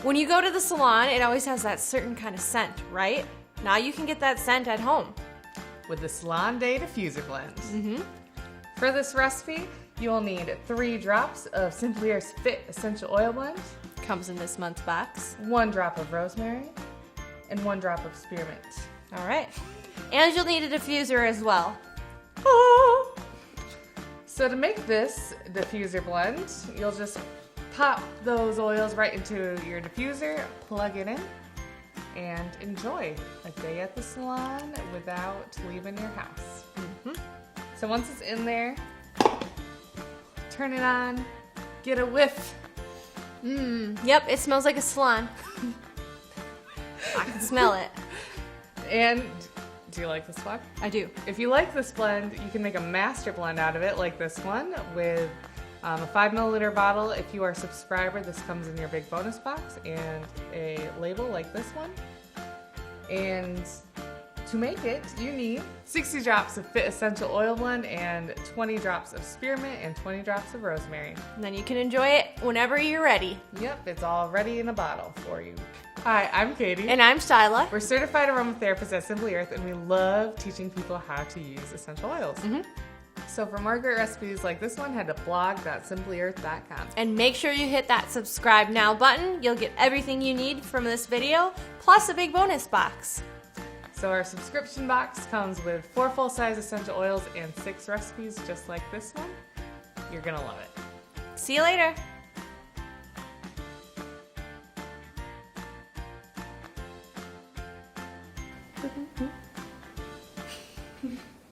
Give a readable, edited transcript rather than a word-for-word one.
When you go to the salon, it always has that certain kind of scent, right? Now you can get that scent at home with the Salon Day Diffuser Blend. For this recipe, you'll need 3 drops of Simply Earth's Fit Essential Oil Blend. Comes in this month's box. 1 drop of rosemary and 1 drop of spearmint. All right. And you'll need a diffuser as well. So to make this diffuser blend, you'll just pop those oils right into your diffuser, plug it in, and enjoy a day at the salon without leaving your house. So once it's in there, turn it on, get a whiff. Yep, it smells like a salon. I can smell it. And do you like this one? I do. If you like this blend, you can make a master blend out of it like this one with a 5 milliliter bottle. If you are a subscriber, this comes in your big bonus box and a label like this one. And to make it, you need 60 drops of Fit Essential Oil Blend and 20 drops of spearmint and 20 drops of rosemary. And then you can enjoy it whenever you're ready. Yep, it's all ready in a bottle for you. Hi, I'm Katie. And I'm Styla. We're certified aromatherapists at Simply Earth, and we love teaching people how to use essential oils. So for more great recipes like this one, head to blog.simplyearth.com. And make sure you hit that subscribe now button. You'll get everything you need from this video, plus a big bonus box. So our subscription box comes with 4 full-size essential oils and 6 recipes just like this one. You're gonna love it. See you later.